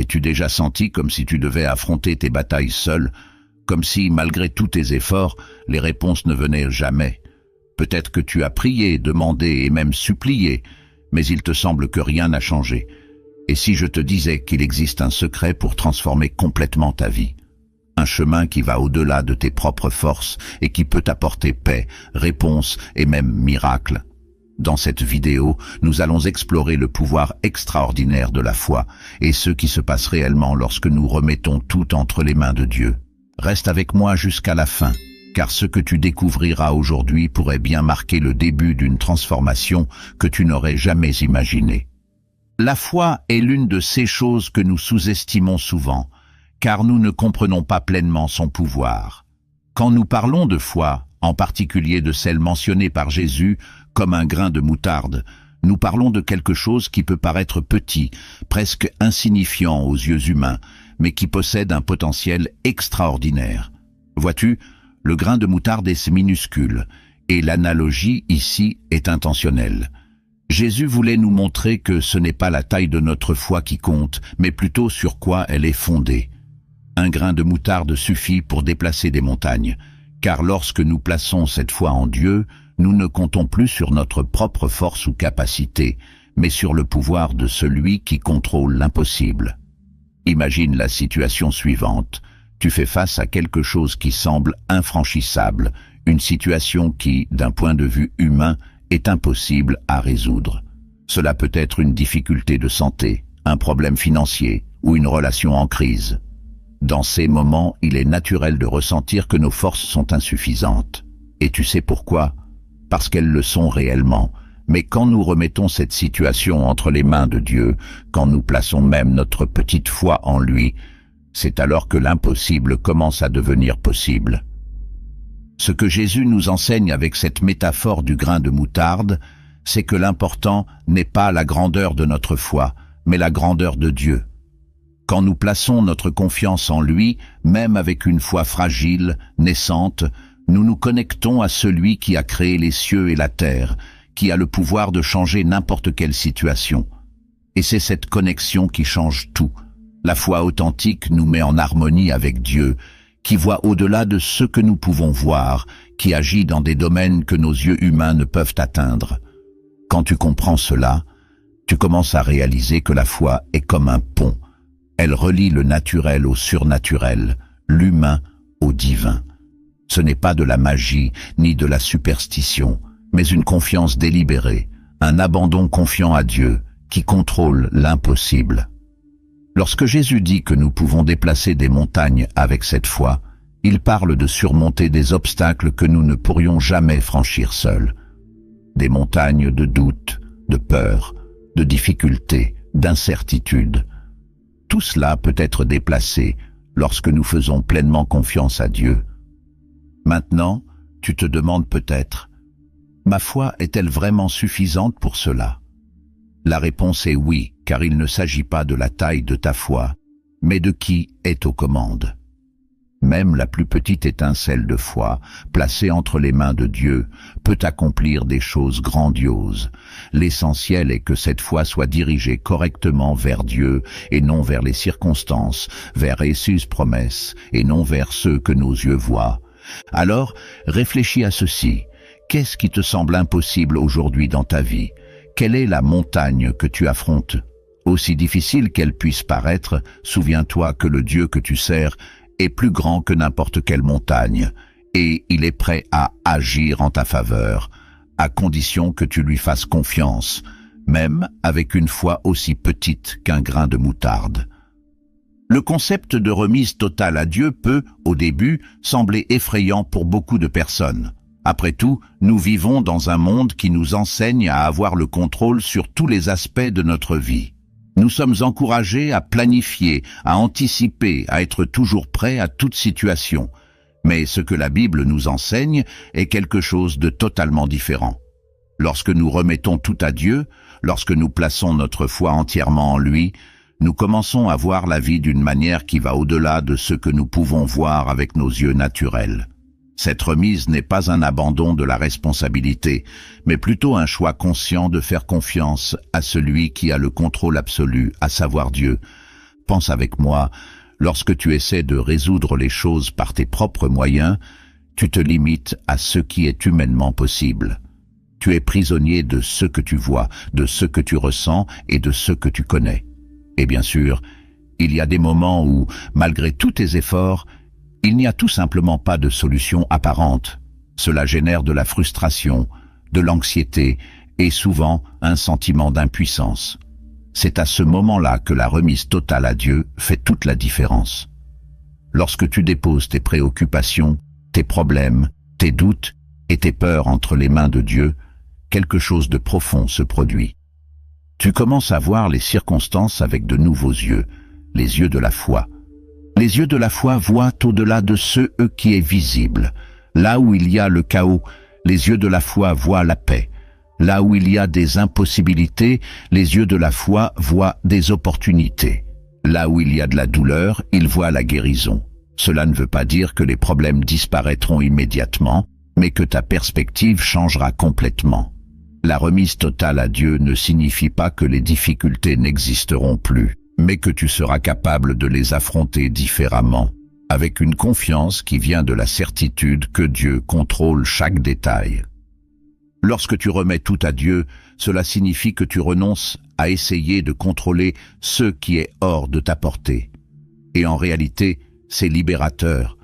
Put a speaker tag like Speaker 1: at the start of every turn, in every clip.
Speaker 1: T'es-tu déjà senti comme si tu devais affronter tes batailles seul, comme si, malgré tous tes efforts, les réponses ne venaient jamais? Peut-être que tu as prié, demandé et même supplié, mais il te semble que rien n'a changé. Et si je te disais qu'il existe un secret pour transformer complètement ta vie? Un chemin qui va au-delà de tes propres forces et qui peut t'apporter paix, réponse et même miracle. Dans cette vidéo, nous allons explorer le pouvoir extraordinaire de la foi et ce qui se passe réellement lorsque nous remettons tout entre les mains de Dieu. Reste avec moi jusqu'à la fin, car ce que tu découvriras aujourd'hui pourrait bien marquer le début d'une transformation que tu n'aurais jamais imaginée. La foi est l'une de ces choses que nous sous-estimons souvent, car nous ne comprenons pas pleinement son pouvoir. Quand nous parlons de foi, en particulier de celle mentionnée par Jésus comme un grain de moutarde, nous parlons de quelque chose qui peut paraître petit, presque insignifiant aux yeux humains, mais qui possède un potentiel extraordinaire. Vois-tu, le grain de moutarde est minuscule, et l'analogie ici est intentionnelle. Jésus voulait nous montrer que ce n'est pas la taille de notre foi qui compte, mais plutôt sur quoi elle est fondée. Un grain de moutarde suffit pour déplacer des montagnes, car lorsque nous plaçons cette foi en Dieu, nous ne comptons plus sur notre propre force ou capacité, mais sur le pouvoir de celui qui contrôle l'impossible. Imagine la situation suivante. Tu fais face à quelque chose qui semble infranchissable, une situation qui, d'un point de vue humain, est impossible à résoudre. Cela peut être une difficulté de santé, un problème financier ou une relation en crise. Dans ces moments, il est naturel de ressentir que nos forces sont insuffisantes. Et tu sais pourquoi? Parce qu'elles le sont réellement. Mais quand nous remettons cette situation entre les mains de Dieu, quand nous plaçons même notre petite foi en lui, c'est alors que l'impossible commence à devenir possible. Ce que Jésus nous enseigne avec cette métaphore du grain de moutarde, c'est que l'important n'est pas la grandeur de notre foi, mais la grandeur de Dieu. Quand nous plaçons notre confiance en lui, même avec une foi fragile, naissante, nous nous connectons à celui qui a créé les cieux et la terre, qui a le pouvoir de changer n'importe quelle situation. Et c'est cette connexion qui change tout. La foi authentique nous met en harmonie avec Dieu, qui voit au-delà de ce que nous pouvons voir, qui agit dans des domaines que nos yeux humains ne peuvent atteindre. Quand tu comprends cela, tu commences à réaliser que la foi est comme un pont. Elle relie le naturel au surnaturel, l'humain au divin. Ce n'est pas de la magie ni de la superstition, mais une confiance délibérée, un abandon confiant à Dieu qui contrôle l'impossible. Lorsque Jésus dit que nous pouvons déplacer des montagnes avec cette foi, il parle de surmonter des obstacles que nous ne pourrions jamais franchir seuls. Des montagnes de doute, de peur, de difficultés, d'incertitude. Tout cela peut être déplacé lorsque nous faisons pleinement confiance à Dieu. Maintenant, tu te demandes peut-être, ma foi est-elle vraiment suffisante pour cela? La réponse est oui, car il ne s'agit pas de la taille de ta foi, mais de qui est aux commandes. Même la plus petite étincelle de foi, placée entre les mains de Dieu, peut accomplir des choses grandioses. L'essentiel est que cette foi soit dirigée correctement vers Dieu et non vers les circonstances, vers ses promesses et non vers ceux que nos yeux voient. Alors, réfléchis à ceci. Qu'est-ce qui te semble impossible aujourd'hui dans ta vie? Quelle est la montagne que tu affrontes? Aussi difficile qu'elle puisse paraître, souviens-toi que le Dieu que tu sers est plus grand que n'importe quelle montagne, et il est prêt à agir en ta faveur, à condition que tu lui fasses confiance, même avec une foi aussi petite qu'un grain de moutarde. Le concept de remise totale à Dieu peut, au début, sembler effrayant pour beaucoup de personnes. Après tout, nous vivons dans un monde qui nous enseigne à avoir le contrôle sur tous les aspects de notre vie. Nous sommes encouragés à planifier, à anticiper, à être toujours prêts à toute situation. Mais ce que la Bible nous enseigne est quelque chose de totalement différent. Lorsque nous remettons tout à Dieu, lorsque nous plaçons notre foi entièrement en lui, nous commençons à voir la vie d'une manière qui va au-delà de ce que nous pouvons voir avec nos yeux naturels. Cette remise n'est pas un abandon de la responsabilité, mais plutôt un choix conscient de faire confiance à celui qui a le contrôle absolu, à savoir Dieu. pense avec moi, lorsque tu essaies de résoudre les choses par tes propres moyens, tu te limites à ce qui est humainement possible. Tu es prisonnier de ce que tu vois, de ce que tu ressens et de ce que tu connais. Et bien sûr, il y a des moments où, malgré tous tes efforts, il n'y a tout simplement pas de solution apparente. Cela génère de la frustration, de l'anxiété et souvent un sentiment d'impuissance. C'est à ce moment-là que la remise totale à Dieu fait toute la différence. Lorsque tu déposes tes préoccupations, tes problèmes, tes doutes et tes peurs entre les mains de Dieu, quelque chose de profond se produit. Tu commences à voir les circonstances avec de nouveaux yeux, les yeux de la foi. Les yeux de la foi voient au-delà de ce qui est visible. Là où il y a le chaos, les yeux de la foi voient la paix. Là où il y a des impossibilités, les yeux de la foi voient des opportunités. Là où il y a de la douleur, ils voient la guérison. Cela ne veut pas dire que les problèmes disparaîtront immédiatement, mais que ta perspective changera complètement. La remise totale à Dieu ne signifie pas que les difficultés n'existeront plus, mais que tu seras capable de les affronter différemment, avec une confiance qui vient de la certitude que Dieu contrôle chaque détail. Lorsque tu remets tout à Dieu, cela signifie que tu renonces à essayer de contrôler ce qui est hors de ta portée. Et en réalité, c'est libérateur.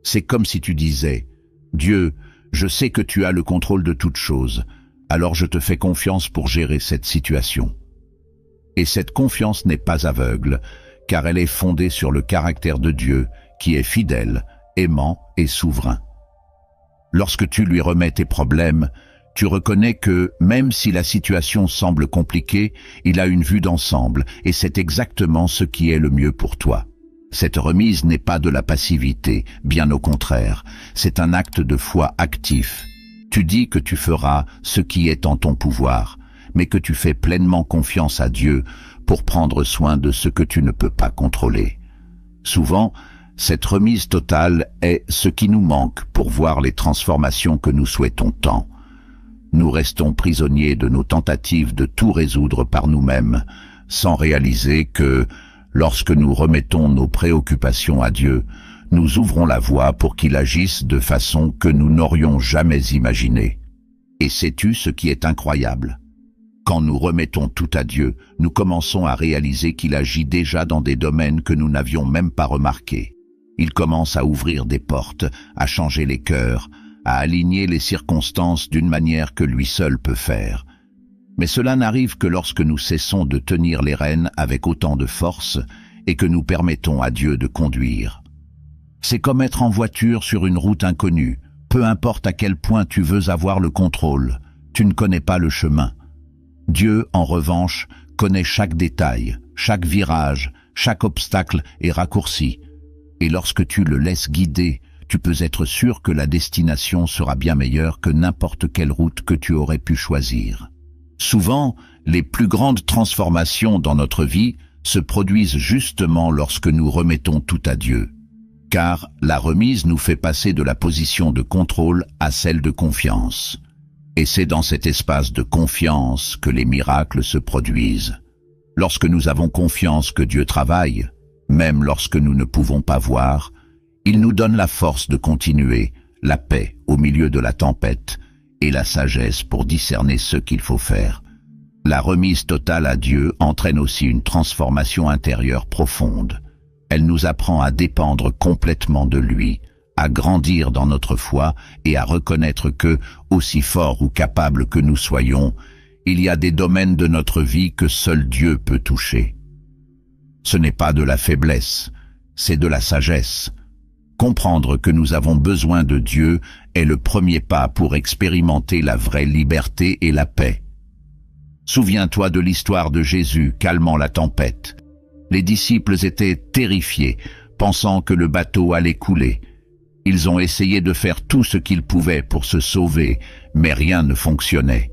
Speaker 1: C'est comme si tu disais « Dieu, je sais que tu as le contrôle de toutes choses, alors je te fais confiance pour gérer cette situation. » Et cette confiance n'est pas aveugle, car elle est fondée sur le caractère de Dieu, qui est fidèle, aimant et souverain. Lorsque tu lui remets tes problèmes, tu reconnais que, même si la situation semble compliquée, il a une vue d'ensemble, et c'est exactement ce qui est le mieux pour toi. Cette remise n'est pas de la passivité, bien au contraire, c'est un acte de foi actif. Tu dis que tu feras ce qui est en ton pouvoir, mais que tu fais pleinement confiance à Dieu pour prendre soin de ce que tu ne peux pas contrôler. Souvent, cette remise totale est ce qui nous manque pour voir les transformations que nous souhaitons tant. Nous restons prisonniers de nos tentatives de tout résoudre par nous-mêmes, sans réaliser que, lorsque nous remettons nos préoccupations à Dieu, nous ouvrons la voie pour qu'il agisse de façon que nous n'aurions jamais imaginée. Et sais-tu ce qui est incroyable ? Quand nous remettons tout à Dieu, nous commençons à réaliser qu'il agit déjà dans des domaines que nous n'avions même pas remarqués. Il commence à ouvrir des portes, à changer les cœurs, à aligner les circonstances d'une manière que lui seul peut faire. Mais cela n'arrive que lorsque nous cessons de tenir les rênes avec autant de force et que nous permettons à Dieu de conduire. C'est comme être en voiture sur une route inconnue. Peu importe à quel point tu veux avoir le contrôle, tu ne connais pas le chemin. Dieu, en revanche, connaît chaque détail, chaque virage, chaque obstacle et raccourci. Et lorsque tu le laisses guider, tu peux être sûr que la destination sera bien meilleure que n'importe quelle route que tu aurais pu choisir. Souvent, les plus grandes transformations dans notre vie se produisent justement lorsque nous remettons tout à Dieu. Car la remise nous fait passer de la position de contrôle à celle de confiance. Et c'est dans cet espace de confiance que les miracles se produisent. Lorsque nous avons confiance que Dieu travaille, même lorsque nous ne pouvons pas voir, il nous donne la force de continuer, la paix au milieu de la tempête et la sagesse pour discerner ce qu'il faut faire. La remise totale à Dieu entraîne aussi une transformation intérieure profonde. Elle nous apprend à dépendre complètement de lui, à grandir dans notre foi et à reconnaître que, aussi forts ou capables que nous soyons, il y a des domaines de notre vie que seul Dieu peut toucher. Ce n'est pas de la faiblesse, c'est de la sagesse. Comprendre que nous avons besoin de Dieu est le premier pas pour expérimenter la vraie liberté et la paix. Souviens-toi de l'histoire de Jésus calmant la tempête. Les disciples étaient terrifiés, pensant que le bateau allait couler. Ils ont essayé de faire tout ce qu'ils pouvaient pour se sauver, mais rien ne fonctionnait.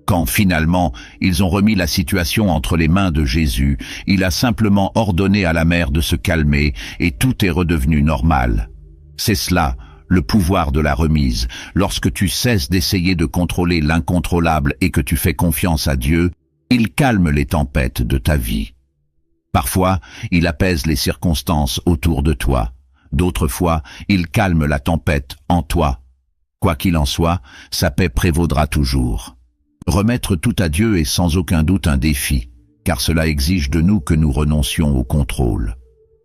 Speaker 1: Quand finalement ils ont remis la situation entre les mains de Jésus, il a simplement ordonné à la mer de se calmer et tout est redevenu normal. C'est cela, le pouvoir de la remise. Lorsque tu cesses d'essayer de contrôler l'incontrôlable et que tu fais confiance à Dieu, il calme les tempêtes de ta vie. Parfois, il apaise les circonstances autour de toi. D'autres fois, il calme la tempête en toi. Quoi qu'il en soit, sa paix prévaudra toujours. Remettre tout à Dieu est sans aucun doute un défi, car cela exige de nous que nous renoncions au contrôle.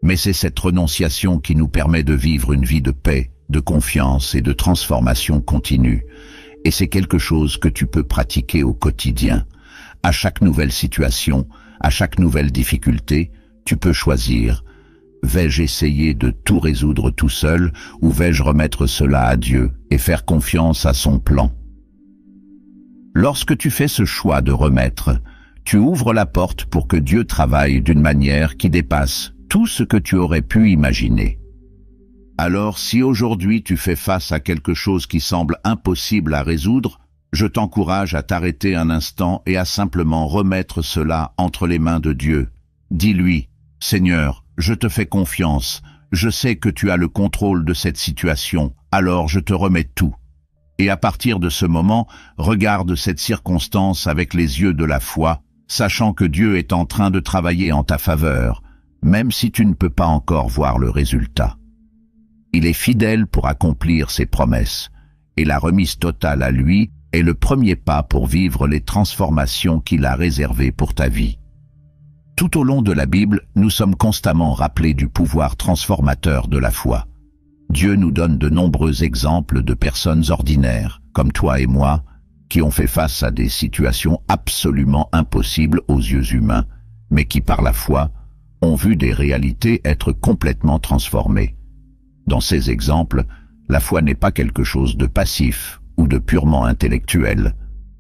Speaker 1: Mais c'est cette renonciation qui nous permet de vivre une vie de paix, de confiance et de transformation continue. Et c'est quelque chose que tu peux pratiquer au quotidien. À chaque nouvelle situation, à chaque nouvelle difficulté, tu peux choisir. Vais-je essayer de tout résoudre tout seul ou vais-je remettre cela à Dieu et faire confiance à son plan? Lorsque tu fais ce choix de remettre, tu ouvres la porte pour que Dieu travaille d'une manière qui dépasse tout ce que tu aurais pu imaginer. Alors, si aujourd'hui tu fais face à quelque chose qui semble impossible à résoudre, je t'encourage à t'arrêter un instant et à simplement remettre cela entre les mains de Dieu. Dis-lui, « Seigneur, je te fais confiance, je sais que tu as le contrôle de cette situation, alors je te remets tout. » Et à partir de ce moment, regarde cette circonstance avec les yeux de la foi, sachant que Dieu est en train de travailler en ta faveur, même si tu ne peux pas encore voir le résultat. Il est fidèle pour accomplir ses promesses, et la remise totale à lui est le premier pas pour vivre les transformations qu'il a réservées pour ta vie. Tout au long de la Bible, nous sommes constamment rappelés du pouvoir transformateur de la foi. Dieu nous donne de nombreux exemples de personnes ordinaires, comme toi et moi, qui ont fait face à des situations absolument impossibles aux yeux humains, mais qui par la foi ont vu des réalités être complètement transformées. Dans ces exemples, la foi n'est pas quelque chose de passif ou de purement intellectuel.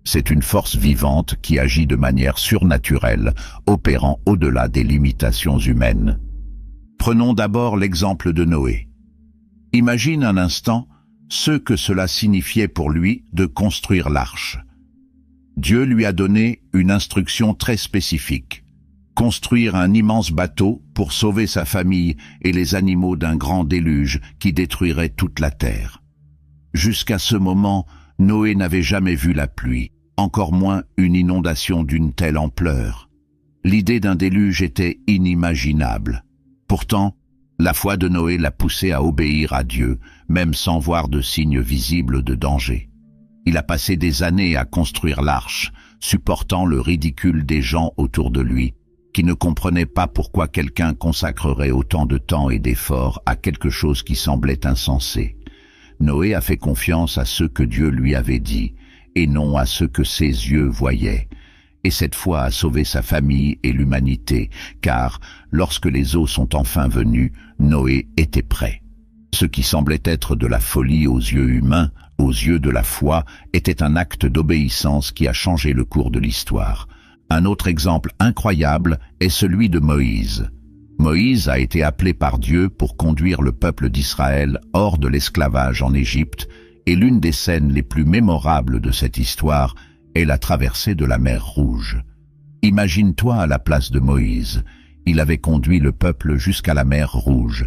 Speaker 1: C'est une force vivante qui agit de manière surnaturelle, opérant au-delà des limitations humaines. Prenons d'abord l'exemple de Noé. Imagine un instant ce que cela signifiait pour lui de construire l'arche. Dieu lui a donné une instruction très spécifique. Construire un immense bateau pour sauver sa famille et les animaux d'un grand déluge qui détruirait toute la terre. Jusqu'à ce moment, Noé n'avait jamais vu la pluie, encore moins une inondation d'une telle ampleur. L'idée d'un déluge était inimaginable. Pourtant, la foi de Noé l'a poussé à obéir à Dieu, même sans voir de signes visibles de danger. Il a passé des années à construire l'arche, supportant le ridicule des gens autour de lui, qui ne comprenaient pas pourquoi quelqu'un consacrerait autant de temps et d'efforts à quelque chose qui semblait insensé. Noé a fait confiance à ce que Dieu lui avait dit, et non à ce que ses yeux voyaient, et cette foi a sauvé sa famille et l'humanité, car lorsque les eaux sont enfin venues, Noé était prêt. Ce qui semblait être de la folie aux yeux humains, aux yeux de la foi, était un acte d'obéissance qui a changé le cours de l'histoire. Un autre exemple incroyable est celui de Moïse. Moïse a été appelé par Dieu pour conduire le peuple d'Israël hors de l'esclavage en Égypte, et l'une des scènes les plus mémorables de cette histoire est la traversée de la mer Rouge. Imagine-toi à la place de Moïse. Il avait conduit le peuple jusqu'à la mer Rouge,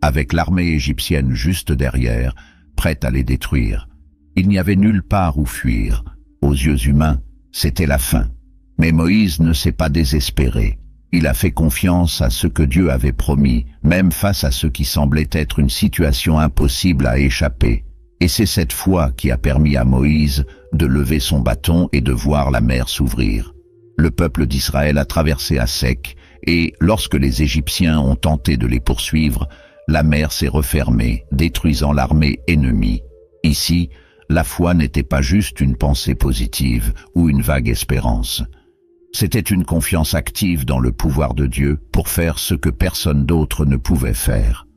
Speaker 1: avec l'armée égyptienne juste derrière, prête à les détruire. Il n'y avait nulle part où fuir. Aux yeux humains, c'était la fin. Mais Moïse ne s'est pas désespéré. Il a fait confiance à ce que Dieu avait promis, même face à ce qui semblait être une situation impossible à échapper. Et c'est cette foi qui a permis à Moïse de lever son bâton et de voir la mer s'ouvrir. Le peuple d'Israël a traversé à sec, et lorsque les Égyptiens ont tenté de les poursuivre, la mer s'est refermée, détruisant l'armée ennemie. Ici, la foi n'était pas juste une pensée positive ou une vague espérance. C'était une confiance active dans le pouvoir de Dieu pour faire ce que personne d'autre ne pouvait faire.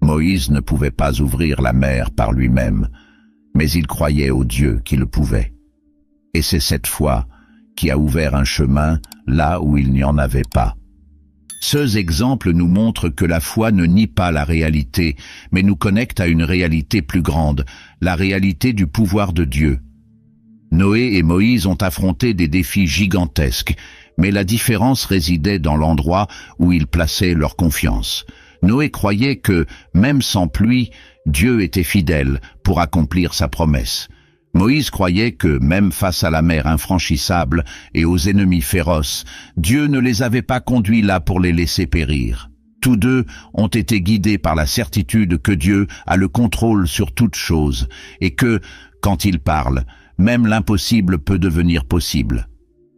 Speaker 1: Moïse ne pouvait pas ouvrir la mer par lui-même, mais il croyait au Dieu qui le pouvait. Et c'est cette foi qui a ouvert un chemin là où il n'y en avait pas. Ces exemples nous montrent que la foi ne nie pas la réalité, mais nous connecte à une réalité plus grande, la réalité du pouvoir de Dieu. Noé et Moïse ont affronté des défis gigantesques, mais la différence résidait dans l'endroit où ils plaçaient leur confiance. Noé croyait que, même sans pluie, Dieu était fidèle pour accomplir sa promesse. Moïse croyait que, même face à la mer infranchissable et aux ennemis féroces, Dieu ne les avait pas conduits là pour les laisser périr. Tous deux ont été guidés par la certitude que Dieu a le contrôle sur toute chose et que, quand il parle, même l'impossible peut devenir possible.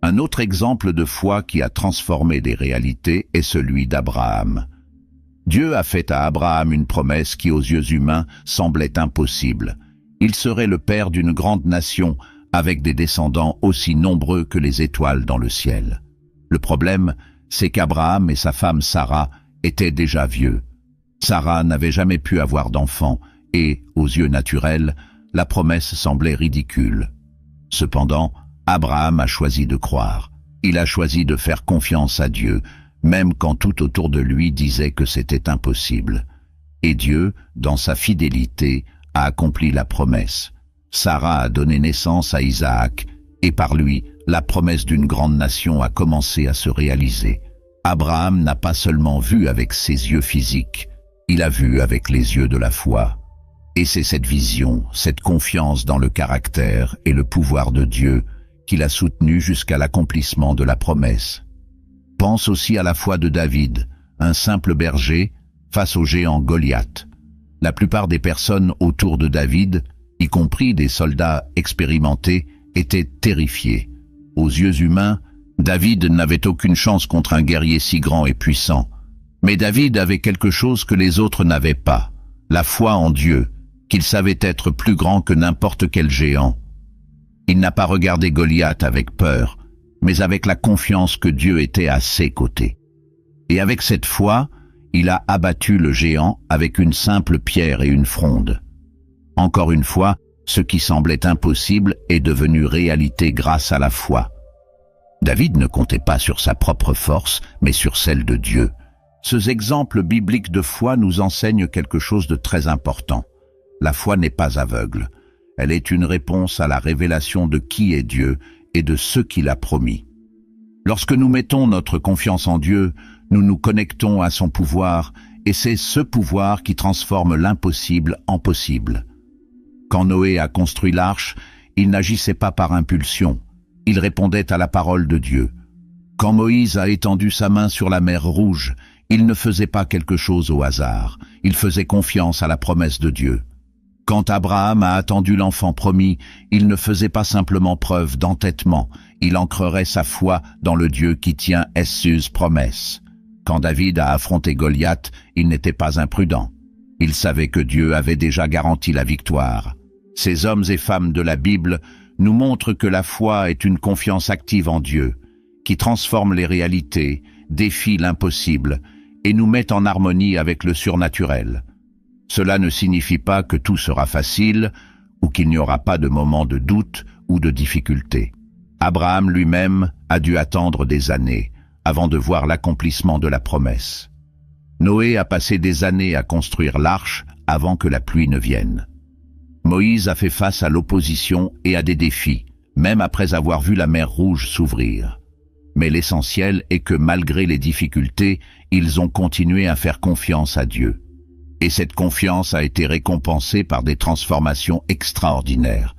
Speaker 1: Un autre exemple de foi qui a transformé des réalités est celui d'Abraham. Dieu a fait à Abraham une promesse qui, aux yeux humains, semblait impossible. Il serait le père d'une grande nation, avec des descendants aussi nombreux que les étoiles dans le ciel. Le problème, c'est qu'Abraham et sa femme Sarah étaient déjà vieux. Sarah n'avait jamais pu avoir d'enfant et, aux yeux naturels, la promesse semblait ridicule. Cependant, Abraham a choisi de croire. Il a choisi de faire confiance à Dieu, même quand tout autour de lui disait que c'était impossible. Et Dieu, dans sa fidélité, a accompli la promesse. Sarah a donné naissance à Isaac, et par lui, la promesse d'une grande nation a commencé à se réaliser. Abraham n'a pas seulement vu avec ses yeux physiques, il a vu avec les yeux de la foi. Et c'est cette vision, cette confiance dans le caractère et le pouvoir de Dieu qui l'a soutenu jusqu'à l'accomplissement de la promesse. Pense aussi à la foi de David, un simple berger, face au géant Goliath. La plupart des personnes autour de David, y compris des soldats expérimentés, étaient terrifiés. Aux yeux humains, David n'avait aucune chance contre un guerrier si grand et puissant. Mais David avait quelque chose que les autres n'avaient pas, la foi en Dieu, qu'il savait être plus grand que n'importe quel géant. Il n'a pas regardé Goliath avec peur, mais avec la confiance que Dieu était à ses côtés. Et avec cette foi, il a abattu le géant avec une simple pierre et une fronde. Encore une fois, ce qui semblait impossible est devenu réalité grâce à la foi. David ne comptait pas sur sa propre force, mais sur celle de Dieu. Ces exemples bibliques de foi nous enseignent quelque chose de très important. La foi n'est pas aveugle. Elle est une réponse à la révélation de qui est Dieu et de ce qu'il a promis. Lorsque nous mettons notre confiance en Dieu, nous nous connectons à son pouvoir, et c'est ce pouvoir qui transforme l'impossible en possible. Quand Noé a construit l'arche, il n'agissait pas par impulsion, il répondait à la parole de Dieu. Quand Moïse a étendu sa main sur la mer Rouge, il ne faisait pas quelque chose au hasard, il faisait confiance à la promesse de Dieu. Quand Abraham a attendu l'enfant promis, il ne faisait pas simplement preuve d'entêtement, il ancrerait sa foi dans le Dieu qui tient ses promesses. Quand David a affronté Goliath, il n'était pas imprudent. Il savait que Dieu avait déjà garanti la victoire. Ces hommes et femmes de la Bible nous montrent que la foi est une confiance active en Dieu, qui transforme les réalités, défie l'impossible et nous met en harmonie avec le surnaturel. Cela ne signifie pas que tout sera facile ou qu'il n'y aura pas de moments de doute ou de difficulté. Abraham lui-même a dû attendre des années avant de voir l'accomplissement de la promesse. Noé a passé des années à construire l'arche avant que la pluie ne vienne. Moïse a fait face à l'opposition et à des défis, même après avoir vu la mer Rouge s'ouvrir. Mais l'essentiel est que malgré les difficultés, ils ont continué à faire confiance à Dieu. Et cette confiance a été récompensée par des transformations extraordinaires.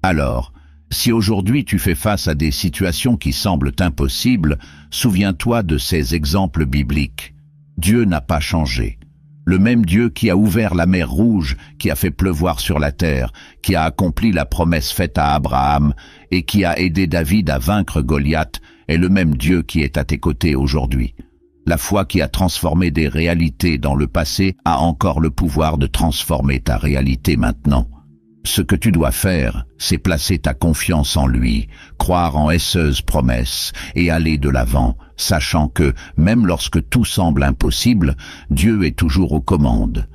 Speaker 1: Alors, si aujourd'hui tu fais face à des situations qui semblent impossibles, souviens-toi de ces exemples bibliques. Dieu n'a pas changé. Le même Dieu qui a ouvert la mer Rouge, qui a fait pleuvoir sur la terre, qui a accompli la promesse faite à Abraham et qui a aidé David à vaincre Goliath, est le même Dieu qui est à tes côtés aujourd'hui. La foi qui a transformé des réalités dans le passé a encore le pouvoir de transformer ta réalité maintenant. Ce que tu dois faire, c'est placer ta confiance en lui, croire en ses promesses et aller de l'avant, sachant que, même lorsque tout semble impossible, Dieu est toujours aux commandes.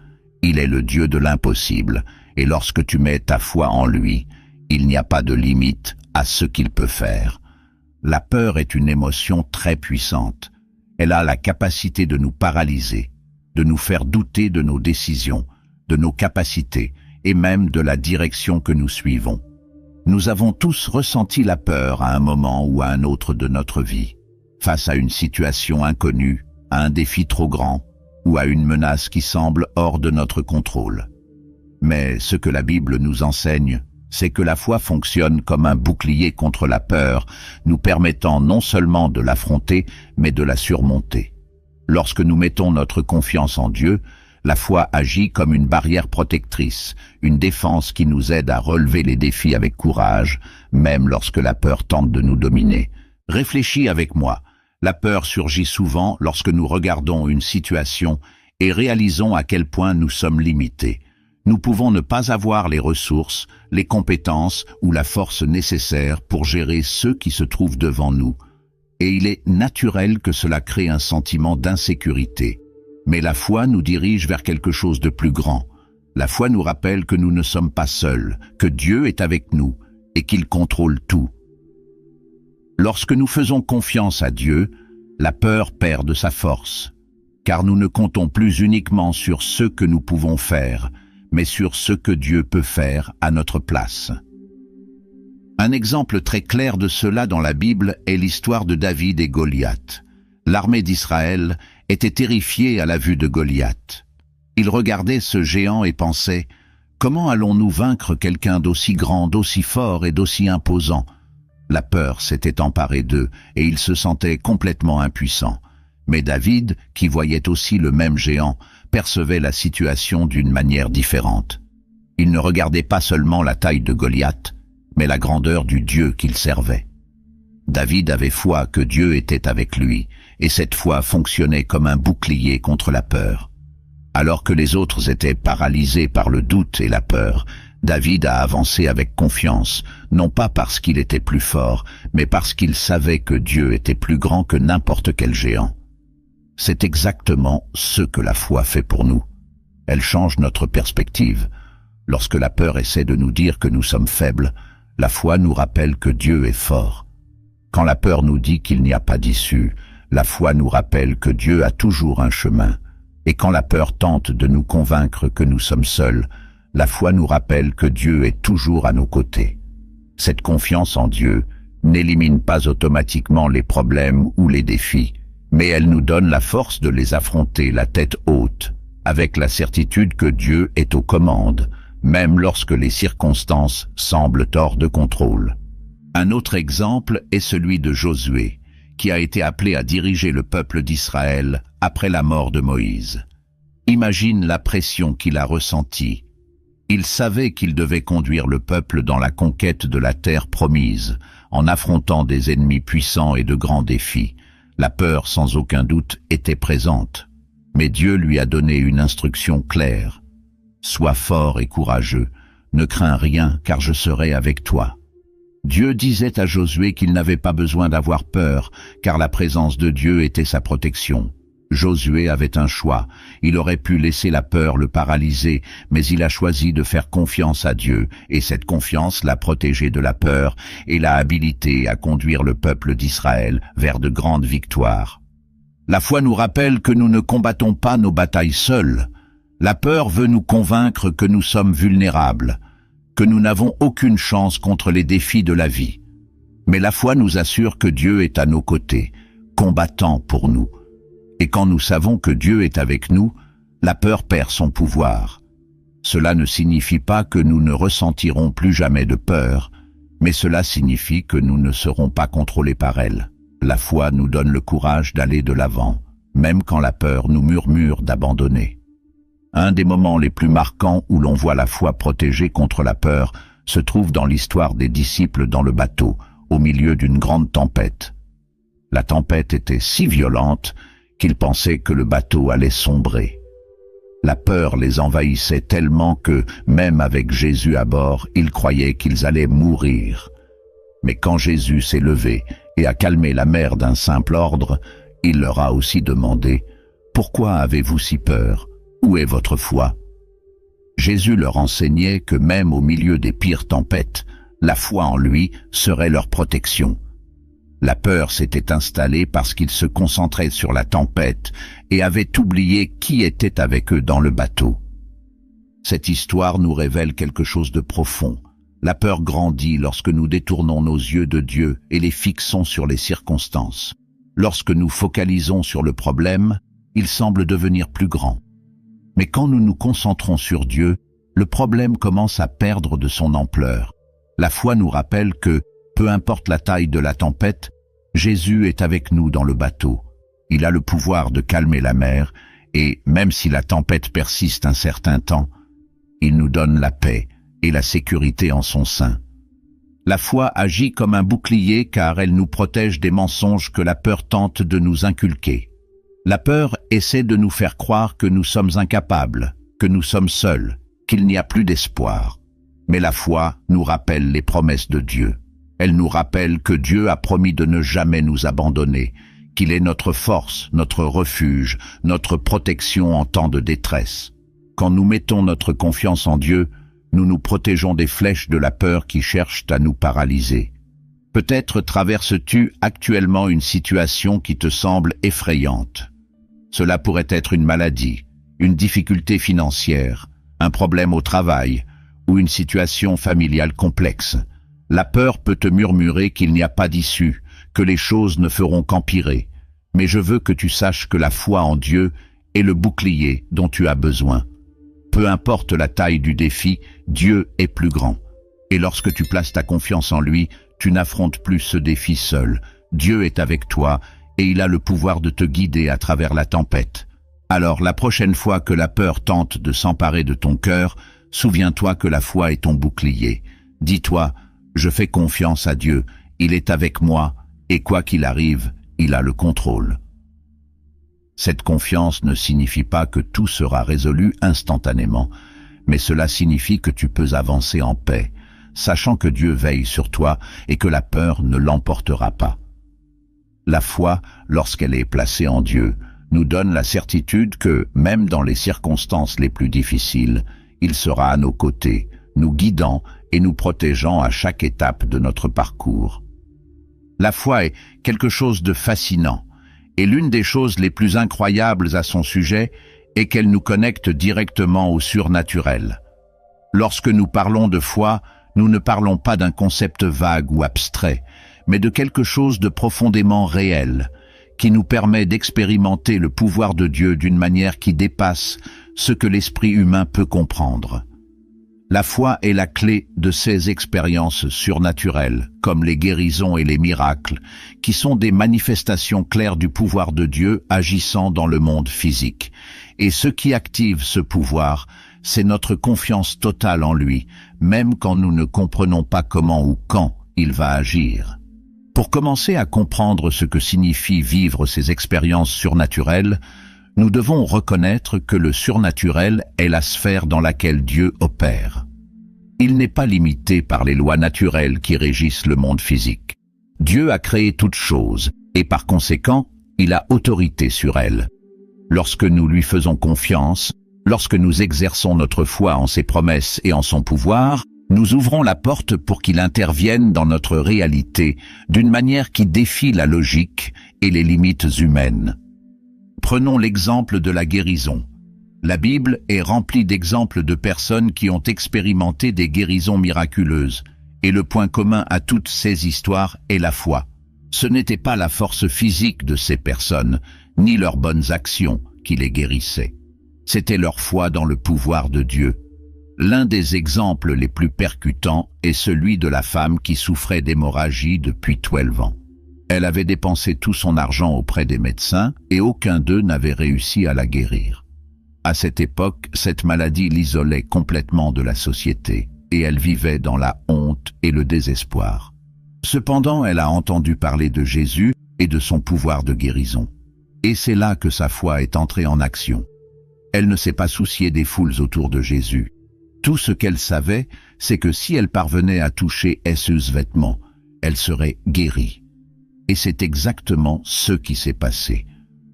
Speaker 1: Il est le Dieu de l'impossible, et lorsque tu mets ta foi en lui, il n'y a pas de limite à ce qu'il peut faire. La peur est une émotion très puissante. Elle a la capacité de nous paralyser, de nous faire douter de nos décisions, de nos capacités, et même de la direction que nous suivons. Nous avons tous ressenti la peur à un moment ou à un autre de notre vie, face à une situation inconnue, à un défi trop grand, ou à une menace qui semble hors de notre contrôle. Mais ce que la Bible nous enseigne, c'est que la foi fonctionne comme un bouclier contre la peur, nous permettant non seulement de l'affronter, mais de la surmonter. Lorsque nous mettons notre confiance en Dieu, la foi agit comme une barrière protectrice, une défense qui nous aide à relever les défis avec courage, même lorsque la peur tente de nous dominer. Réfléchis avec moi. La peur surgit souvent lorsque nous regardons une situation et réalisons à quel point nous sommes limités. Nous pouvons ne pas avoir les ressources, les compétences ou la force nécessaires pour gérer ceux qui se trouvent devant nous. Et il est naturel que cela crée un sentiment d'insécurité. Mais la foi nous dirige vers quelque chose de plus grand. La foi nous rappelle que nous ne sommes pas seuls, que Dieu est avec nous et qu'il contrôle tout. Lorsque nous faisons confiance à Dieu, la peur perd de sa force, car nous ne comptons plus uniquement sur ce que nous pouvons faire, mais sur ce que Dieu peut faire à notre place. Un exemple très clair de cela dans la Bible est l'histoire de David et Goliath. L'armée d'Israël était terrifiée à la vue de Goliath. Ils regardaient ce géant et pensaient « Comment allons-nous vaincre quelqu'un d'aussi grand, d'aussi fort et d'aussi imposant ?» La peur s'était emparée d'eux et ils se sentaient complètement impuissants. Mais David, qui voyait aussi le même géant, percevait la situation d'une manière différente. Il ne regardait pas seulement la taille de Goliath, mais la grandeur du Dieu qu'il servait. David avait foi que Dieu était avec lui, et cette foi fonctionnait comme un bouclier contre la peur. Alors que les autres étaient paralysés par le doute et la peur, David a avancé avec confiance, non pas parce qu'il était plus fort, mais parce qu'il savait que Dieu était plus grand que n'importe quel géant. C'est exactement ce que la foi fait pour nous. Elle change notre perspective. Lorsque la peur essaie de nous dire que nous sommes faibles, la foi nous rappelle que Dieu est fort. Quand la peur nous dit qu'il n'y a pas d'issue, la foi nous rappelle que Dieu a toujours un chemin. Et quand la peur tente de nous convaincre que nous sommes seuls, la foi nous rappelle que Dieu est toujours à nos côtés. Cette confiance en Dieu n'élimine pas automatiquement les problèmes ou les défis, mais elle nous donne la force de les affronter la tête haute, avec la certitude que Dieu est aux commandes, même lorsque les circonstances semblent hors de contrôle. Un autre exemple est celui de Josué, qui a été appelé à diriger le peuple d'Israël après la mort de Moïse. Imagine la pression qu'il a ressentie. Il savait qu'il devait conduire le peuple dans la conquête de la terre promise, en affrontant des ennemis puissants et de grands défis. La peur, sans aucun doute, était présente. Mais Dieu lui a donné une instruction claire. « Sois fort et courageux, ne crains rien, car je serai avec toi. » Dieu disait à Josué qu'il n'avait pas besoin d'avoir peur, car la présence de Dieu était sa protection. Josué avait un choix. Il aurait pu laisser la peur le paralyser, mais il a choisi de faire confiance à Dieu, et cette confiance l'a protégé de la peur et l'a habilité à conduire le peuple d'Israël vers de grandes victoires. La foi nous rappelle que nous ne combattons pas nos batailles seuls. La peur veut nous convaincre que nous sommes vulnérables, que nous n'avons aucune chance contre les défis de la vie. Mais la foi nous assure que Dieu est à nos côtés, combattant pour nous. Et quand nous savons que Dieu est avec nous, la peur perd son pouvoir. Cela ne signifie pas que nous ne ressentirons plus jamais de peur, mais cela signifie que nous ne serons pas contrôlés par elle. La foi nous donne le courage d'aller de l'avant, même quand la peur nous murmure d'abandonner. Un des moments les plus marquants où l'on voit la foi protégée contre la peur se trouve dans l'histoire des disciples dans le bateau, au milieu d'une grande tempête. La tempête était si violente qu'ils pensaient que le bateau allait sombrer. La peur les envahissait tellement que, même avec Jésus à bord, ils croyaient qu'ils allaient mourir. Mais quand Jésus s'est levé et a calmé la mer d'un simple ordre, il leur a aussi demandé « Pourquoi avez-vous si peur ? Où est votre foi ?» Jésus leur enseignait que même au milieu des pires tempêtes, la foi en lui serait leur protection. La peur s'était installée parce qu'ils se concentraient sur la tempête et avaient oublié qui était avec eux dans le bateau. Cette histoire nous révèle quelque chose de profond. La peur grandit lorsque nous détournons nos yeux de Dieu et les fixons sur les circonstances. Lorsque nous focalisons sur le problème, il semble devenir plus grand. Mais quand nous nous concentrons sur Dieu, le problème commence à perdre de son ampleur. La foi nous rappelle que, peu importe la taille de la tempête, Jésus est avec nous dans le bateau. Il a le pouvoir de calmer la mer, et même si la tempête persiste un certain temps, il nous donne la paix et la sécurité en son sein. La foi agit comme un bouclier car elle nous protège des mensonges que la peur tente de nous inculquer. La peur essaie de nous faire croire que nous sommes incapables, que nous sommes seuls, qu'il n'y a plus d'espoir. Mais la foi nous rappelle les promesses de Dieu. Elle nous rappelle que Dieu a promis de ne jamais nous abandonner, qu'il est notre force, notre refuge, notre protection en temps de détresse. Quand nous mettons notre confiance en Dieu, nous nous protégeons des flèches de la peur qui cherchent à nous paralyser. Peut-être traverses-tu actuellement une situation qui te semble effrayante. Cela pourrait être une maladie, une difficulté financière, un problème au travail ou une situation familiale complexe. La peur peut te murmurer qu'il n'y a pas d'issue, que les choses ne feront qu'empirer. Mais je veux que tu saches que la foi en Dieu est le bouclier dont tu as besoin. Peu importe la taille du défi, Dieu est plus grand. Et lorsque tu places ta confiance en lui, tu n'affrontes plus ce défi seul. Dieu est avec toi et il a le pouvoir de te guider à travers la tempête. Alors la prochaine fois que la peur tente de s'emparer de ton cœur, souviens-toi que la foi est ton bouclier. Dis-toi, je fais confiance à Dieu, il est avec moi et quoi qu'il arrive, il a le contrôle. Cette confiance ne signifie pas que tout sera résolu instantanément, mais cela signifie que tu peux avancer en paix, sachant que Dieu veille sur toi et que la peur ne l'emportera pas. La foi, lorsqu'elle est placée en Dieu, nous donne la certitude que, même dans les circonstances les plus difficiles, il sera à nos côtés, nous guidant et nous protégeant à chaque étape de notre parcours. La foi est quelque chose de fascinant, et l'une des choses les plus incroyables à son sujet est qu'elle nous connecte directement au surnaturel. Lorsque nous parlons de foi, nous ne parlons pas d'un concept vague ou abstrait, mais de quelque chose de profondément réel, qui nous permet d'expérimenter le pouvoir de Dieu d'une manière qui dépasse ce que l'esprit humain peut comprendre. La foi est la clé de ces expériences surnaturelles, comme les guérisons et les miracles, qui sont des manifestations claires du pouvoir de Dieu agissant dans le monde physique. Et ce qui active ce pouvoir, c'est notre confiance totale en lui, même quand nous ne comprenons pas comment ou quand il va agir. Pour commencer à comprendre ce que signifie vivre ces expériences surnaturelles, nous devons reconnaître que le surnaturel est la sphère dans laquelle Dieu opère. Il n'est pas limité par les lois naturelles qui régissent le monde physique. Dieu a créé toutes choses, et par conséquent, il a autorité sur elles. Lorsque nous lui faisons confiance, lorsque nous exerçons notre foi en ses promesses et en son pouvoir, nous ouvrons la porte pour qu'il intervienne dans notre réalité d'une manière qui défie la logique et les limites humaines. Prenons l'exemple de la guérison. La Bible est remplie d'exemples de personnes qui ont expérimenté des guérisons miraculeuses, et le point commun à toutes ces histoires est la foi. Ce n'était pas la force physique de ces personnes, ni leurs bonnes actions qui les guérissaient. C'était leur foi dans le pouvoir de Dieu. L'un des exemples les plus percutants est celui de la femme qui souffrait d'hémorragie depuis 12 ans. Elle avait dépensé tout son argent auprès des médecins et aucun d'eux n'avait réussi à la guérir. À cette époque, cette maladie l'isolait complètement de la société et elle vivait dans la honte et le désespoir. Cependant, elle a entendu parler de Jésus et de son pouvoir de guérison. Et c'est là que sa foi est entrée en action. Elle ne s'est pas souciée des foules autour de Jésus. Tout ce qu'elle savait, c'est que si elle parvenait à toucher ses vêtements, elle serait guérie. Et c'est exactement ce qui s'est passé.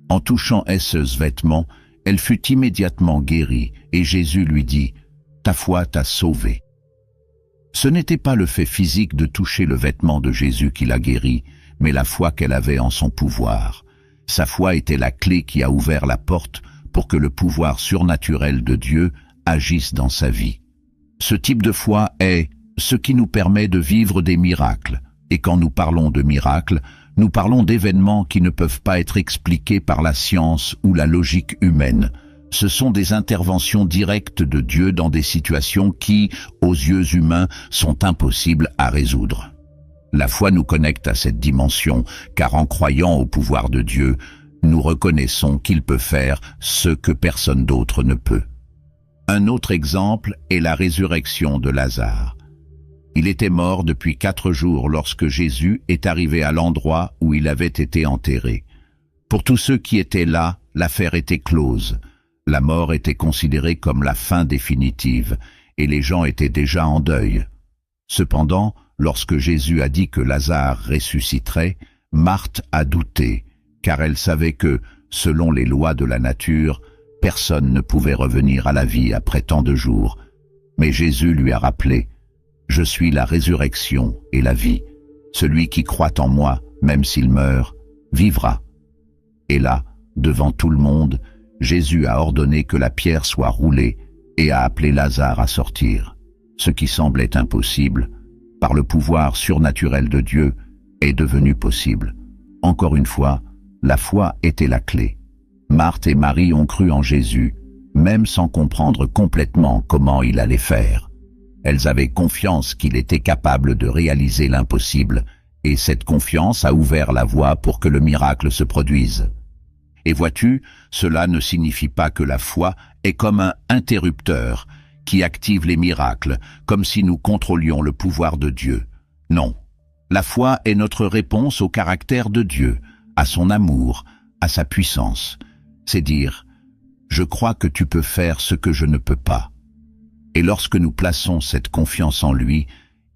Speaker 1: En touchant ses vêtements, elle fut immédiatement guérie et Jésus lui dit « Ta foi t'a sauvée ». Ce n'était pas le fait physique de toucher le vêtement de Jésus qui l'a guérie, mais la foi qu'elle avait en son pouvoir. Sa foi était la clé qui a ouvert la porte pour que le pouvoir surnaturel de Dieu agisse dans sa vie. Ce type de foi est ce qui nous permet de vivre des miracles. Et quand nous parlons de miracles, nous parlons d'événements qui ne peuvent pas être expliqués par la science ou la logique humaine. Ce sont des interventions directes de Dieu dans des situations qui, aux yeux humains, sont impossibles à résoudre. La foi nous connecte à cette dimension, car en croyant au pouvoir de Dieu, nous reconnaissons qu'il peut faire ce que personne d'autre ne peut. Un autre exemple est la résurrection de Lazare. Il était mort depuis 4 jours lorsque Jésus est arrivé à l'endroit où il avait été enterré. Pour tous ceux qui étaient là, l'affaire était close. La mort était considérée comme la fin définitive, et les gens étaient déjà en deuil. Cependant, lorsque Jésus a dit que Lazare ressusciterait, Marthe a douté, car elle savait que, selon les lois de la nature, personne ne pouvait revenir à la vie après tant de jours. Mais Jésus lui a rappelé, « Je suis la résurrection et la vie. Celui qui croit en moi, même s'il meurt, vivra. » Et là, devant tout le monde, Jésus a ordonné que la pierre soit roulée et a appelé Lazare à sortir. Ce qui semblait impossible, par le pouvoir surnaturel de Dieu, est devenu possible. Encore une fois, la foi était la clé. Marthe et Marie ont cru en Jésus, même sans comprendre complètement comment il allait faire. Elles avaient confiance qu'il était capable de réaliser l'impossible, et cette confiance a ouvert la voie pour que le miracle se produise. Et vois-tu, cela ne signifie pas que la foi est comme un interrupteur qui active les miracles, comme si nous contrôlions le pouvoir de Dieu. Non, la foi est notre réponse au caractère de Dieu, à son amour, à sa puissance. C'est dire, je crois que tu peux faire ce que je ne peux pas. Et lorsque nous plaçons cette confiance en lui,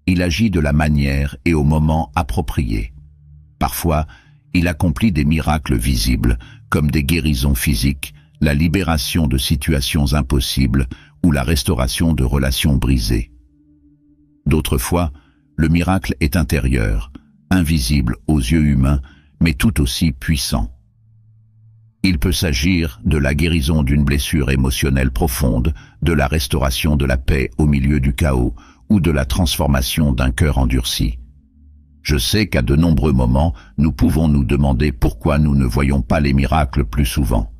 Speaker 1: il agit de la manière et au moment approprié. Parfois, il accomplit des miracles visibles, comme des guérisons physiques, la libération de situations impossibles ou la restauration de relations brisées. D'autres fois, le miracle est intérieur, invisible aux yeux humains, mais tout aussi puissant. Il peut s'agir de la guérison d'une blessure émotionnelle profonde, de la restauration de la paix au milieu du chaos ou de la transformation d'un cœur endurci. Je sais qu'à de nombreux moments, nous pouvons nous demander pourquoi nous ne voyons pas les miracles plus souvent.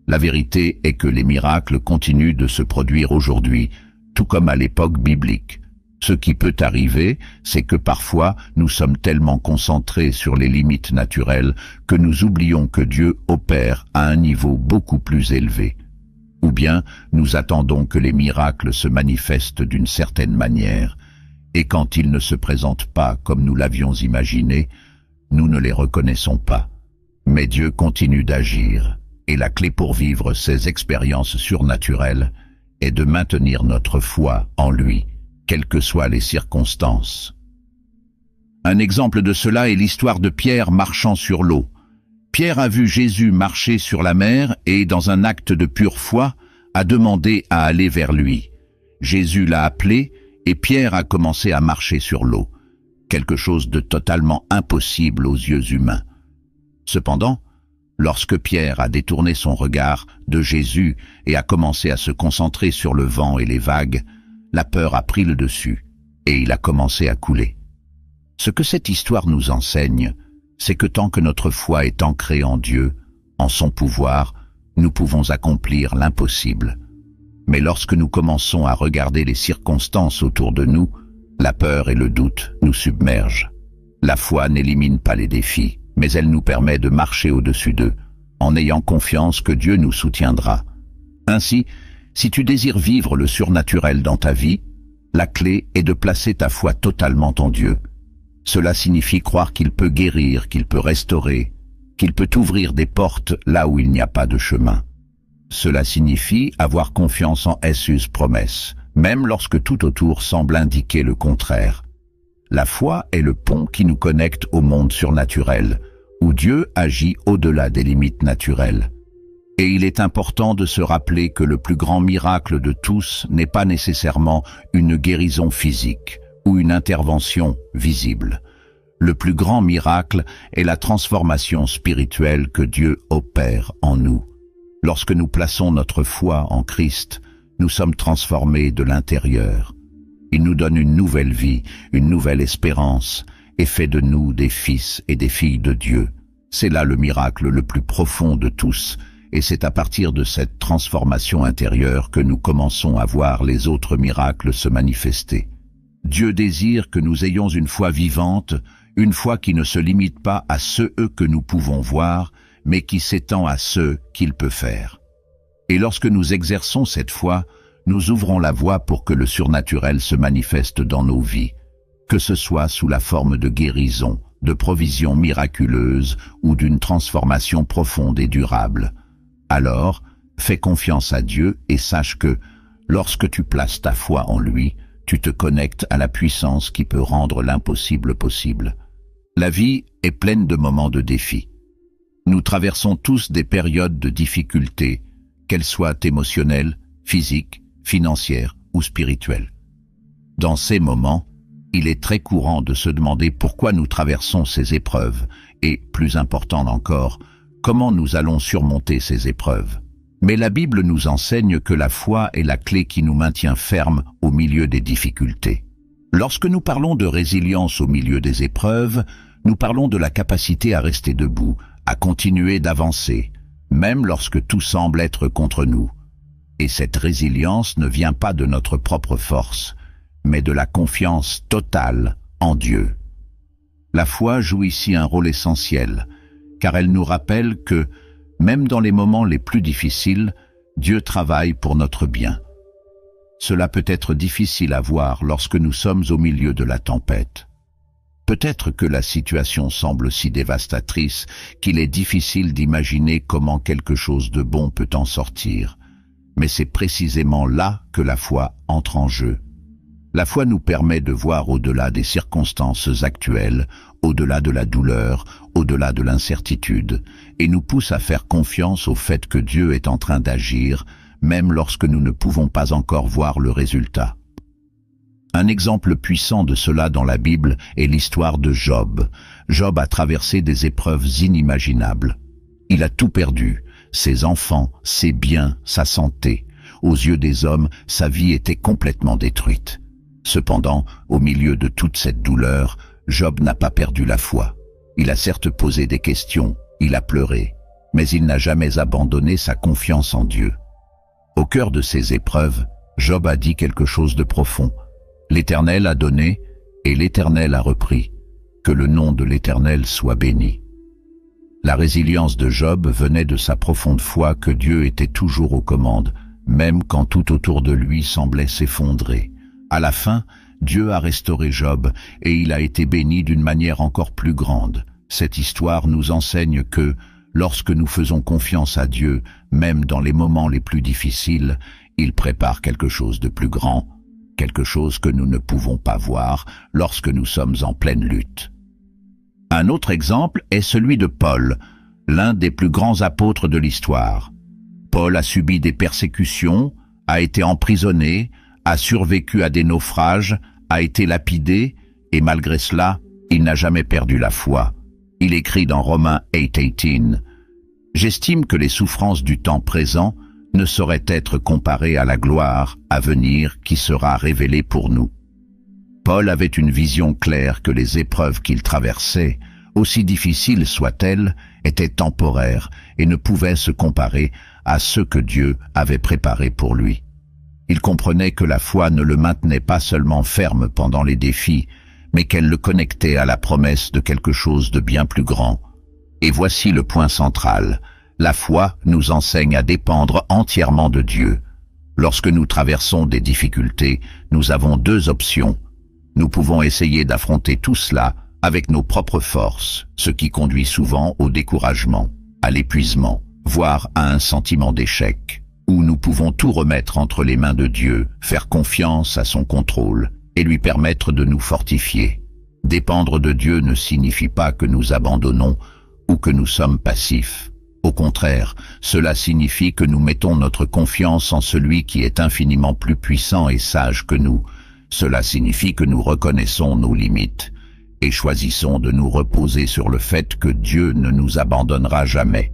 Speaker 1: La vérité est que les miracles continuent de se produire aujourd'hui, tout comme à l'époque biblique. Ce qui peut arriver, c'est que parfois nous sommes tellement concentrés sur les limites naturelles que nous oublions que Dieu opère à un niveau beaucoup plus élevé. Ou bien nous attendons que les miracles se manifestent d'une certaine manière, et quand ils ne se présentent pas comme nous l'avions imaginé, nous ne les reconnaissons pas. Mais Dieu continue d'agir, et la clé pour vivre ces expériences surnaturelles est de maintenir notre foi en lui, quelles que soient les circonstances. Un exemple de cela est l'histoire de Pierre marchant sur l'eau. Pierre a vu Jésus marcher sur la mer et, dans un acte de pure foi, a demandé à aller vers lui. Jésus l'a appelé et Pierre a commencé à marcher sur l'eau, quelque chose de totalement impossible aux yeux humains. Cependant, lorsque Pierre a détourné son regard de Jésus et a commencé à se concentrer sur le vent et les vagues, la peur a pris le dessus et il a commencé à couler. Ce que cette histoire nous enseigne, c'est que tant que notre foi est ancrée en Dieu, en son pouvoir, nous pouvons accomplir l'impossible. Mais lorsque nous commençons à regarder les circonstances autour de nous, la peur et le doute nous submergent. La foi n'élimine pas les défis, mais elle nous permet de marcher au-dessus d'eux, en ayant confiance que Dieu nous soutiendra. Ainsi, si tu désires vivre le surnaturel dans ta vie, la clé est de placer ta foi totalement en Dieu. Cela signifie croire qu'il peut guérir, qu'il peut restaurer, qu'il peut ouvrir des portes là où il n'y a pas de chemin. Cela signifie avoir confiance en ses promesses, même lorsque tout autour semble indiquer le contraire. La foi est le pont qui nous connecte au monde surnaturel, où Dieu agit au-delà des limites naturelles. Et il est important de se rappeler que le plus grand miracle de tous n'est pas nécessairement une guérison physique ou une intervention visible. Le plus grand miracle est la transformation spirituelle que Dieu opère en nous. Lorsque nous plaçons notre foi en Christ, nous sommes transformés de l'intérieur. Il nous donne une nouvelle vie, une nouvelle espérance, et fait de nous des fils et des filles de Dieu. C'est là le miracle le plus profond de tous, et c'est à partir de cette transformation intérieure que nous commençons à voir les autres miracles se manifester. Dieu désire que nous ayons une foi vivante, une foi qui ne se limite pas à ceux que nous pouvons voir, mais qui s'étend à ceux qu'il peut faire. Et lorsque nous exerçons cette foi, nous ouvrons la voie pour que le surnaturel se manifeste dans nos vies, que ce soit sous la forme de guérison, de provision miraculeuse ou d'une transformation profonde et durable. Alors, fais confiance à Dieu et sache que, lorsque tu places ta foi en lui, tu te connectes à la puissance qui peut rendre l'impossible possible. La vie est pleine de moments de défi. Nous traversons tous des périodes de difficultés, qu'elles soient émotionnelles, physiques, financières ou spirituelles. Dans ces moments, il est très courant de se demander pourquoi nous traversons ces épreuves et, plus important encore, comment nous allons surmonter ces épreuves. Mais la Bible nous enseigne que la foi est la clé qui nous maintient fermes au milieu des difficultés. Lorsque nous parlons de résilience au milieu des épreuves, nous parlons de la capacité à rester debout, à continuer d'avancer, même lorsque tout semble être contre nous. Et cette résilience ne vient pas de notre propre force, mais de la confiance totale en Dieu. La foi joue ici un rôle essentiel, car elle nous rappelle que, même dans les moments les plus difficiles, Dieu travaille pour notre bien. Cela peut être difficile à voir lorsque nous sommes au milieu de la tempête. Peut-être que la situation semble si dévastatrice qu'il est difficile d'imaginer comment quelque chose de bon peut en sortir. Mais c'est précisément là que la foi entre en jeu. La foi nous permet de voir au-delà des circonstances actuelles, au-delà de la douleur, au-delà de l'incertitude, et nous pousse à faire confiance au fait que Dieu est en train d'agir, même lorsque nous ne pouvons pas encore voir le résultat. Un exemple puissant de cela dans la Bible est l'histoire de Job. Job a traversé des épreuves inimaginables. Il a tout perdu, ses enfants, ses biens, sa santé. Aux yeux des hommes, sa vie était complètement détruite. Cependant, au milieu de toute cette douleur, Job n'a pas perdu la foi. Il a certes posé des questions, il a pleuré, mais il n'a jamais abandonné sa confiance en Dieu. Au cœur de ces épreuves, Job a dit quelque chose de profond. L'Éternel a donné et l'Éternel a repris. Que le nom de l'Éternel soit béni. La résilience de Job venait de sa profonde foi que Dieu était toujours aux commandes, même quand tout autour de lui semblait s'effondrer. À la fin, Dieu a restauré Job et il a été béni d'une manière encore plus grande. Cette histoire nous enseigne que, lorsque nous faisons confiance à Dieu, même dans les moments les plus difficiles, il prépare quelque chose de plus grand, quelque chose que nous ne pouvons pas voir lorsque nous sommes en pleine lutte. Un autre exemple est celui de Paul, l'un des plus grands apôtres de l'histoire. Paul a subi des persécutions, a été emprisonné, a survécu à des naufrages, a été lapidé, et malgré cela, il n'a jamais perdu la foi. Il écrit dans Romains 8:18 « J'estime que les souffrances du temps présent ne sauraient être comparées à la gloire à venir qui sera révélée pour nous. » Paul avait une vision claire que les épreuves qu'il traversait, aussi difficiles soient-elles, étaient temporaires et ne pouvaient se comparer à ce que Dieu avait préparé pour lui. Il comprenait que la foi ne le maintenait pas seulement ferme pendant les défis, mais qu'elle le connectait à la promesse de quelque chose de bien plus grand. Et voici le point central. La foi nous enseigne à dépendre entièrement de Dieu. Lorsque nous traversons des difficultés, nous avons deux options. Nous pouvons essayer d'affronter tout cela avec nos propres forces, ce qui conduit souvent au découragement, à l'épuisement, voire à un sentiment d'échec. Où nous pouvons tout remettre entre les mains de Dieu, faire confiance à son contrôle et lui permettre de nous fortifier. Dépendre de Dieu ne signifie pas que nous abandonnons ou que nous sommes passifs. Au contraire, cela signifie que nous mettons notre confiance en celui qui est infiniment plus puissant et sage que nous. Cela signifie que nous reconnaissons nos limites et choisissons de nous reposer sur le fait que Dieu ne nous abandonnera jamais.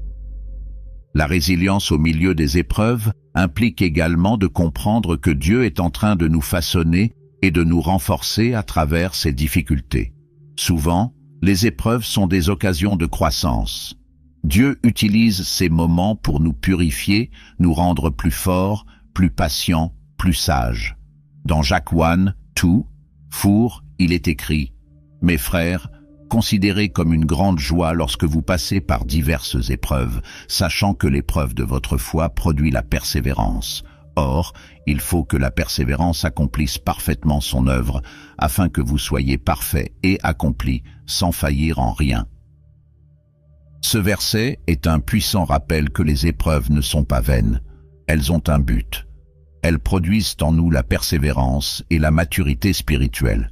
Speaker 1: La résilience au milieu des épreuves implique également de comprendre que Dieu est en train de nous façonner et de nous renforcer à travers ces difficultés. Souvent, les épreuves sont des occasions de croissance. Dieu utilise ces moments pour nous purifier, nous rendre plus forts, plus patients, plus sages. Dans Jacques 1:2, il est écrit « Mes frères, considérez comme une grande joie lorsque vous passez par diverses épreuves, sachant que l'épreuve de votre foi produit la persévérance. Or, il faut que la persévérance accomplisse parfaitement son œuvre, afin que vous soyez parfaits et accomplis, sans faillir en rien. » Ce verset est un puissant rappel que les épreuves ne sont pas vaines. Elles ont un but. Elles produisent en nous la persévérance et la maturité spirituelle.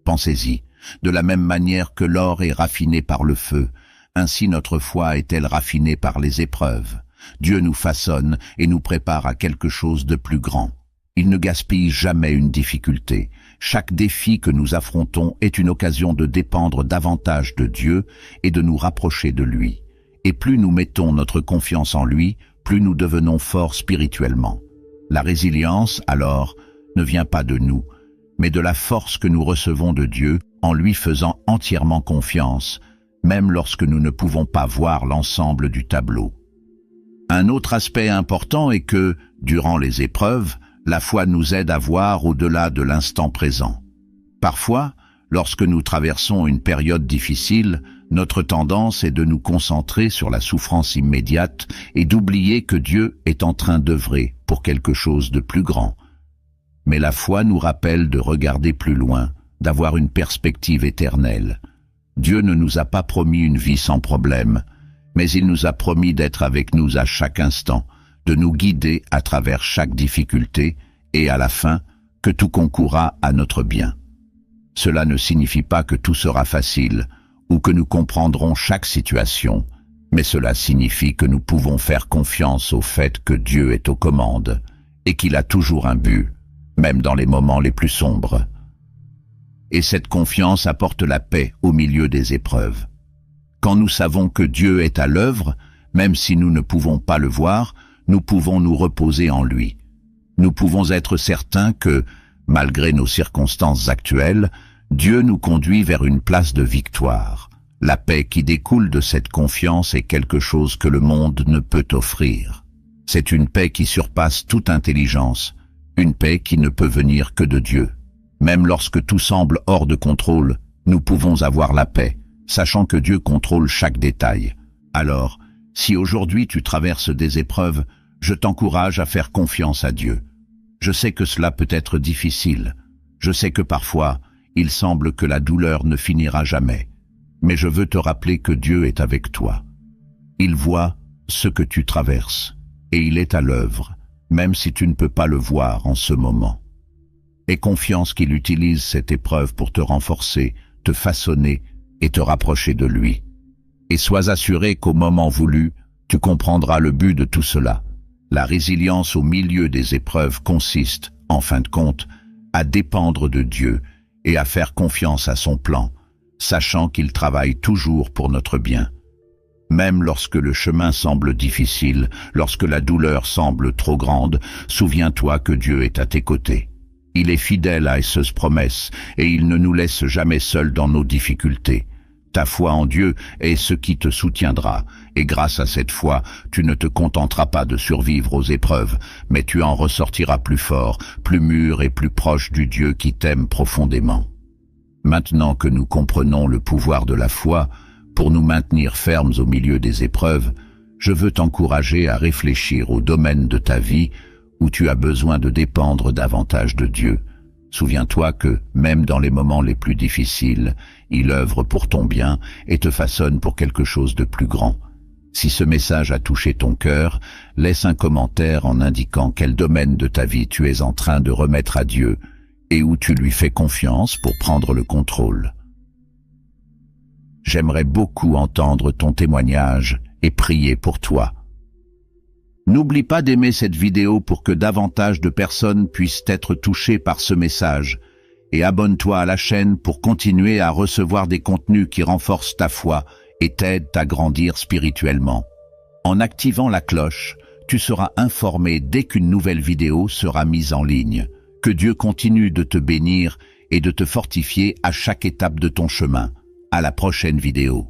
Speaker 1: Pensez-y, de la même manière que l'or est raffiné par le feu, ainsi notre foi est-elle raffinée par les épreuves. Dieu nous façonne et nous prépare à quelque chose de plus grand. Il ne gaspille jamais une difficulté. Chaque défi que nous affrontons est une occasion de dépendre davantage de Dieu et de nous rapprocher de lui. Et plus nous mettons notre confiance en lui, plus nous devenons forts spirituellement. La résilience, alors, ne vient pas de nous, mais de la force que nous recevons de Dieu en lui faisant entièrement confiance, même lorsque nous ne pouvons pas voir l'ensemble du tableau. Un autre aspect important est que, durant les épreuves, la foi nous aide à voir au-delà de l'instant présent. Parfois, lorsque nous traversons une période difficile, notre tendance est de nous concentrer sur la souffrance immédiate et d'oublier que Dieu est en train d'œuvrer pour quelque chose de plus grand. Mais la foi nous rappelle de regarder plus loin, d'avoir une perspective éternelle. Dieu ne nous a pas promis une vie sans problème, mais il nous a promis d'être avec nous à chaque instant, de nous guider à travers chaque difficulté et à la fin, que tout concourra à notre bien. Cela ne signifie pas que tout sera facile ou que nous comprendrons chaque situation, mais cela signifie que nous pouvons faire confiance au fait que Dieu est aux commandes et qu'il a toujours un but, même dans les moments les plus sombres. Et cette confiance apporte la paix au milieu des épreuves. Quand nous savons que Dieu est à l'œuvre, même si nous ne pouvons pas le voir, nous pouvons nous reposer en lui. Nous pouvons être certains que, malgré nos circonstances actuelles, Dieu nous conduit vers une place de victoire. La paix qui découle de cette confiance est quelque chose que le monde ne peut offrir. C'est une paix qui surpasse toute intelligence, une paix qui ne peut venir que de Dieu. Même lorsque tout semble hors de contrôle, nous pouvons avoir la paix, sachant que Dieu contrôle chaque détail. Alors, si aujourd'hui tu traverses des épreuves, je t'encourage à faire confiance à Dieu. Je sais que cela peut être difficile. Je sais que parfois, il semble que la douleur ne finira jamais. Mais je veux te rappeler que Dieu est avec toi. Il voit ce que tu traverses, et il est à l'œuvre, même si tu ne peux pas le voir en ce moment. Aie confiance qu'il utilise cette épreuve pour te renforcer, te façonner et te rapprocher de lui. Et sois assuré qu'au moment voulu, tu comprendras le but de tout cela. La résilience au milieu des épreuves consiste, en fin de compte, à dépendre de Dieu et à faire confiance à son plan, sachant qu'il travaille toujours pour notre bien. Même lorsque le chemin semble difficile, lorsque la douleur semble trop grande, souviens-toi que Dieu est à tes côtés. Il est fidèle à ses promesses et il ne nous laisse jamais seuls dans nos difficultés. Ta foi en Dieu est ce qui te soutiendra, et grâce à cette foi, tu ne te contenteras pas de survivre aux épreuves, mais tu en ressortiras plus fort, plus mûr et plus proche du Dieu qui t'aime profondément. Maintenant que nous comprenons le pouvoir de la foi, pour nous maintenir fermes au milieu des épreuves, je veux t'encourager à réfléchir au domaine de ta vie où tu as besoin de dépendre davantage de Dieu. Souviens-toi que, même dans les moments les plus difficiles, il œuvre pour ton bien et te façonne pour quelque chose de plus grand. Si ce message a touché ton cœur, laisse un commentaire en indiquant quel domaine de ta vie tu es en train de remettre à Dieu et où tu lui fais confiance pour prendre le contrôle. J'aimerais beaucoup entendre ton témoignage et prier pour toi. N'oublie pas d'aimer cette vidéo pour que davantage de personnes puissent être touchées par ce message et abonne-toi à la chaîne pour continuer à recevoir des contenus qui renforcent ta foi et t'aident à grandir spirituellement. En activant la cloche, tu seras informé dès qu'une nouvelle vidéo sera mise en ligne. Que Dieu continue de te bénir et de te fortifier à chaque étape de ton chemin. À la prochaine vidéo.